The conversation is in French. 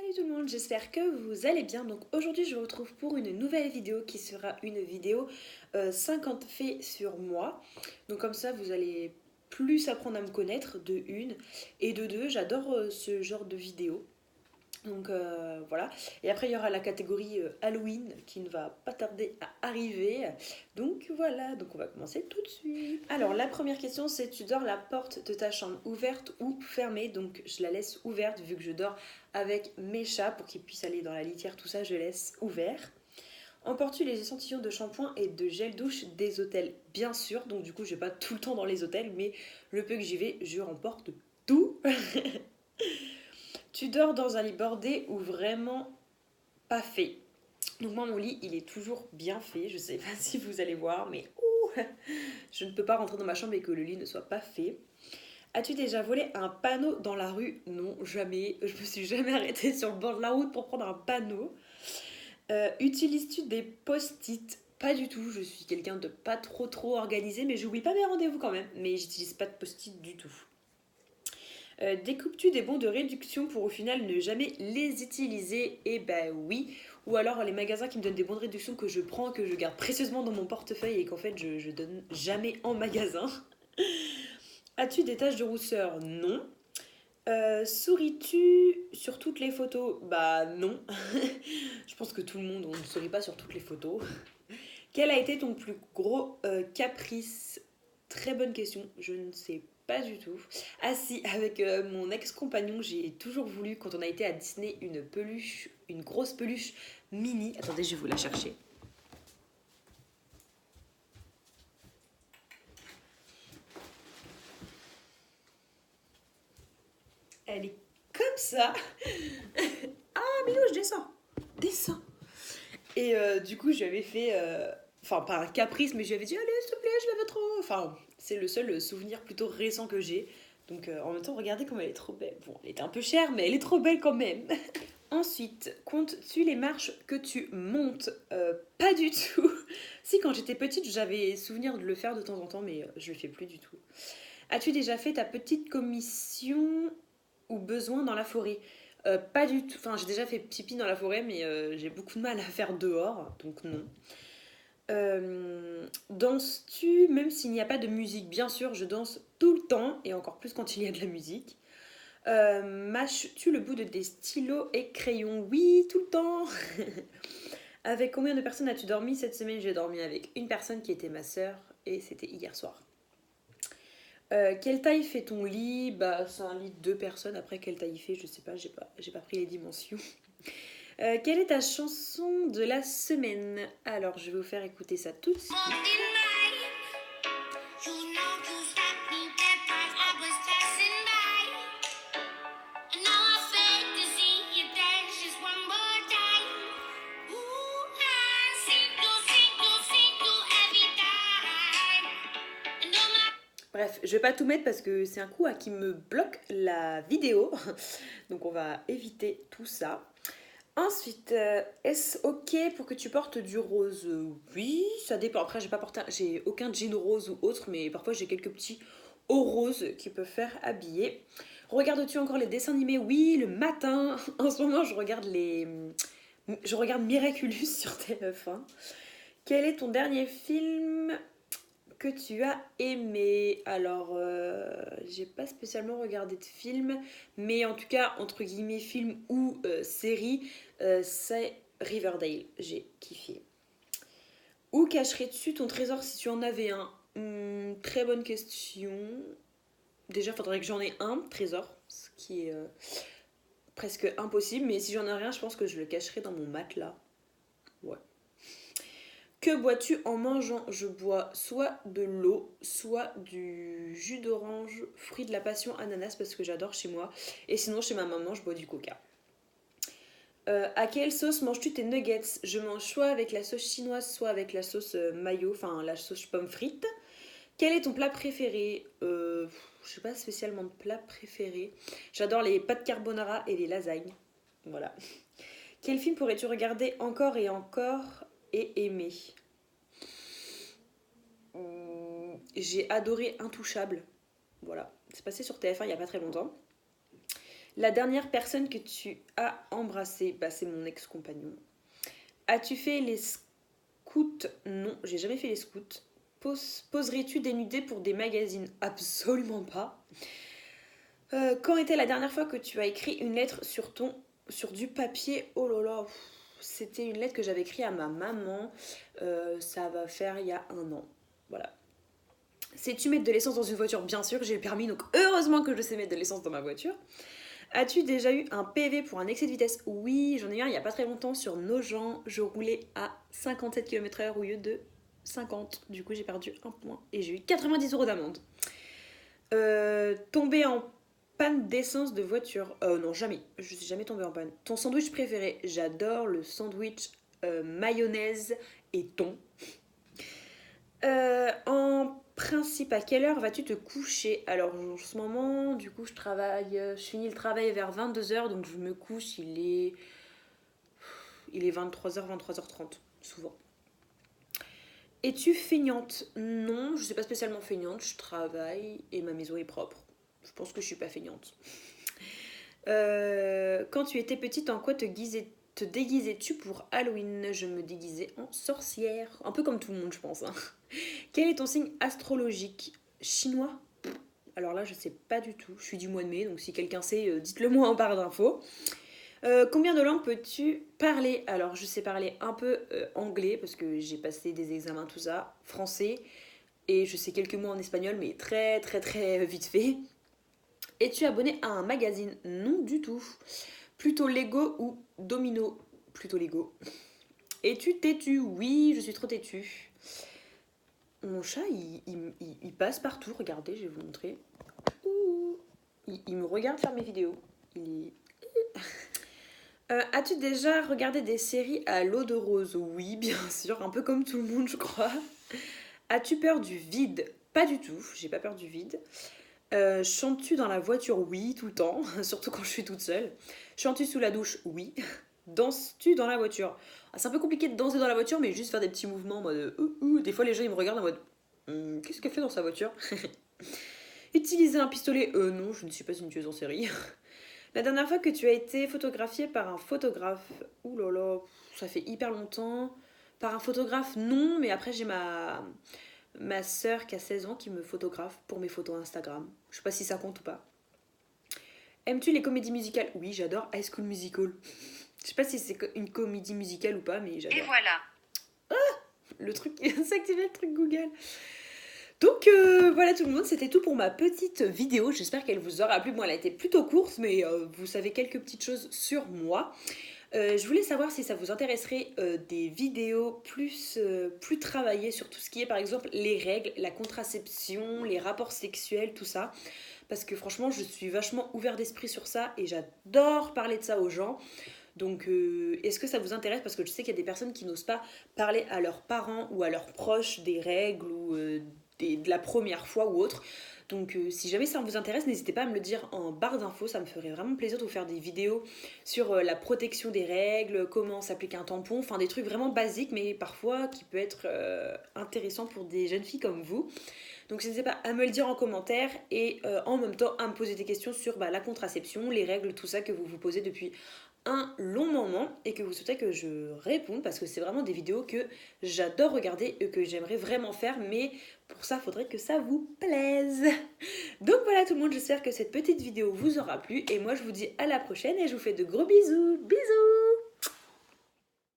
Salut tout le monde, j'espère que vous allez bien. Donc aujourd'hui je vous retrouve pour une nouvelle vidéo qui sera une vidéo 50 faits sur moi. Donc comme ça vous allez plus apprendre à me connaître de une et de deux, j'adore ce genre de vidéo. Donc voilà. Et après il y aura la catégorie Halloween qui ne va pas tarder à arriver. Donc voilà, donc on va commencer tout de suite. Alors la première question c'est tu dors la porte de ta chambre ouverte ou fermée? Donc je la laisse ouverte vu que je dors avec mes chats pour qu'ils puissent aller dans la litière, tout ça je laisse ouvert. Emportes-tu les échantillons de shampoing et de gel douche des hôtels? Bien sûr, donc du coup je vais pas tout le temps dans les hôtels, mais le peu que j'y vais, je remporte tout. Tu dors dans un lit bordé ou vraiment pas fait? Donc moi mon lit il est toujours bien fait, je sais pas si vous allez voir mais je ne peux pas rentrer dans ma chambre et que le lit ne soit pas fait. As-tu déjà volé un panneau dans la rue? Non, jamais. Je me suis jamais arrêtée sur le bord de la route pour prendre un panneau. Utilises-tu des post-it? Pas du tout, je suis quelqu'un de pas trop organisé, mais j'oublie pas mes rendez-vous quand même. Mais j'utilise pas de post-it du tout. Découpes-tu des bons de réduction pour au final ne jamais les utiliser? Eh ben oui. Ou alors les magasins qui me donnent des bons de réduction que je prends, que je garde précieusement dans mon portefeuille et qu'en fait je donne jamais en magasin. As-tu des taches de rousseur? Non. Souris-tu sur toutes les photos? Bah non. Je pense que tout le monde, on ne sourit pas sur toutes les photos. Quel a été ton plus gros caprice? Très bonne question, je ne sais pas du tout. Ah si, avec mon ex-compagnon, j'ai toujours voulu, quand on a été à Disney, une peluche, une grosse peluche mini. Attendez, je vais vous la chercher. Elle est comme ça. Ah, Milou, je descends. Descends. Et du coup, j'avais fait... Enfin, pas un caprice, mais j'avais dit, allez, s'il te plaît, je la veux trop. Enfin, c'est le seul souvenir plutôt récent que j'ai. Donc, en même temps, regardez comme elle est trop belle. Bon, elle était un peu chère, mais elle est trop belle quand même. Ensuite, comptes-tu les marches que tu montes? Pas du tout. Si, quand j'étais petite, j'avais souvenir de le faire de temps en temps, mais je le fais plus du tout. As-tu déjà fait ta petite commission ou besoin dans la forêt? Pas du tout. Enfin, j'ai déjà fait pipi dans la forêt, mais j'ai beaucoup de mal à faire dehors, donc non. Danses-tu même s'il n'y a pas de musique? Bien sûr, je danse tout le temps, et encore plus quand il y a de la musique. Mâches-tu le bout de des stylos et crayons? Oui, tout le temps. Avec combien de personnes as-tu dormi cette semaine? J'ai dormi avec une personne qui était ma sœur, et c'était hier soir. Quelle taille fait ton lit? Bah, c'est un lit de 2 personnes. Après, quelle taille il fait, je sais pas, j'ai pas pris les dimensions. Quelle est ta chanson de la semaine? Alors, je vais vous faire écouter ça tout de suite. Bref, je vais pas tout mettre parce que c'est un coup à qui me bloque la vidéo. Donc on va éviter tout ça. Ensuite, est-ce ok pour que tu portes du rose? Oui, ça dépend. Après, j'ai aucun jean rose ou autre, mais parfois j'ai quelques petits hauts roses qui peuvent faire habiller. Regardes-tu encore les dessins animés? Oui, le matin. En ce moment, je regarde Miraculous sur TF1. Quel est ton dernier film que tu as aimé? Alors, j'ai pas spécialement regardé de film, mais en tout cas, entre guillemets, film ou série, c'est Riverdale. J'ai kiffé. Où cacherais-tu ton trésor si tu en avais un? Très bonne question. Déjà, il faudrait que j'en ai un trésor, ce qui est presque impossible, mais si j'en ai rien, je pense que je le cacherai dans mon matelas. Ouais. Que bois-tu en mangeant? Je bois soit de l'eau, soit du jus d'orange, fruit de la passion ananas parce que j'adore chez moi. Et sinon, chez ma maman, je bois du coca. À quelle sauce manges-tu tes nuggets? Je mange soit avec la sauce chinoise, soit avec la sauce mayo, enfin la sauce pomme frite. Quel est ton plat préféré? Je sais pas spécialement de plat préféré. J'adore les pâtes carbonara et les lasagnes. Voilà. Quel film pourrais-tu regarder encore et encore et aimer? J'ai adoré Intouchable. Voilà. C'est passé sur TF1 il n'y a pas très longtemps. La dernière personne que tu as embrassée, bah, c'est mon ex-compagnon. As-tu fait les scouts? Non, j'ai jamais fait les scouts. Poserais-tu des nudés pour des magazines? Absolument pas. Quand était la dernière fois que tu as écrit une lettre sur du papier? Oh là là, c'était une lettre que j'avais écrite à ma maman. Ça va faire il y a 1 an. Voilà. Sais-tu mettre de l'essence dans une voiture? Bien sûr, j'ai le permis, donc heureusement que je sais mettre de l'essence dans ma voiture. As-tu déjà eu un PV pour un excès de vitesse? Oui, j'en ai eu un il n'y a pas très longtemps sur Nogent. Je roulais à 57 km/h au lieu de 50. Du coup, j'ai perdu 1 point et j'ai eu 90 € d'amende. Tomber en panne d'essence de voiture? Non, jamais. Je suis jamais tombée en panne. Ton sandwich préféré? J'adore le sandwich mayonnaise et thon. En principe, à quelle heure vas-tu te coucher? Alors, en ce moment, du coup, je finis le travail vers 22h, donc je me couche, il est 23h, 23h30, souvent. Es-tu feignante? Non, je ne suis pas spécialement feignante, je travaille et ma maison est propre. Je pense que je suis pas feignante. Quand tu étais petite, en quoi te déguisais-tu pour Halloween? Je me déguisais en sorcière, un peu comme tout le monde, je pense. Hein. Quel est ton signe astrologique? Chinois? Alors là, je sais pas du tout. Je suis du mois de mai, donc si quelqu'un sait, dites-le moi en barre d'infos. Combien de langues peux-tu parler? Alors, je sais parler un peu anglais, parce que j'ai passé des examens, tout ça. Français, et je sais quelques mots en espagnol, mais très très très vite fait. Es-tu abonné à un magazine? Non du tout. Plutôt Lego ou Domino? Plutôt Lego. Es-tu têtu? Oui, je suis trop têtu. Mon chat, il passe partout. Regardez, je vais vous montrer. Ouh. Il me regarde faire mes vidéos. As-tu déjà regardé des séries à l'eau de rose? Oui, bien sûr, un peu comme tout le monde, je crois. As-tu peur du vide? Pas du tout, j'ai pas peur du vide. Chantes-tu dans la voiture? Oui, tout le temps, surtout quand je suis toute seule. Chantes-tu sous la douche? Oui. Danses-tu dans la voiture? C'est un peu compliqué de danser dans la voiture, mais juste faire des petits mouvements en mode Des fois, les gens ils me regardent en mode qu'est-ce qu'elle fait dans sa voiture? Utiliser un pistolet? Non, je ne suis pas une tueuse en série. La dernière fois que tu as été photographiée par un photographe? Ouh là là, ça fait hyper longtemps. Par un photographe, non, mais après j'ai ma sœur qui a 16 ans qui me photographe pour mes photos Instagram. Je sais pas si ça compte ou pas. Aimes-tu les comédies musicales? Oui, j'adore High School Musical. Je sais pas si c'est une comédie musicale ou pas, mais j'adore. Et voilà. Le truc, c'est activé le truc Google. Donc voilà tout le monde, c'était tout pour ma petite vidéo. J'espère qu'elle vous aura plu. Bon, elle a été plutôt courte, mais vous savez quelques petites choses sur moi. Je voulais savoir si ça vous intéresserait des vidéos plus travaillées sur tout ce qui est par exemple les règles, la contraception, les rapports sexuels, tout ça. Parce que franchement, je suis vachement ouvert d'esprit sur ça et j'adore parler de ça aux gens. Donc, est-ce que ça vous intéresse? Parce que je sais qu'il y a des personnes qui n'osent pas parler à leurs parents ou à leurs proches des règles ou de la première fois ou autre. Donc, si jamais ça vous intéresse, n'hésitez pas à me le dire en barre d'infos. Ça me ferait vraiment plaisir de vous faire des vidéos sur la protection des règles, comment s'appliquer un tampon, enfin des trucs vraiment basiques, mais parfois qui peut être intéressant pour des jeunes filles comme vous. Donc n'hésitez pas à me le dire en commentaire et en même temps à me poser des questions sur la contraception, les règles, tout ça que vous vous posez depuis un long moment et que vous souhaitez que je réponde parce que c'est vraiment des vidéos que j'adore regarder et que j'aimerais vraiment faire, mais pour ça, il faudrait que ça vous plaise. Donc voilà tout le monde, j'espère que cette petite vidéo vous aura plu et moi je vous dis à la prochaine et je vous fais de gros bisous. Bisous!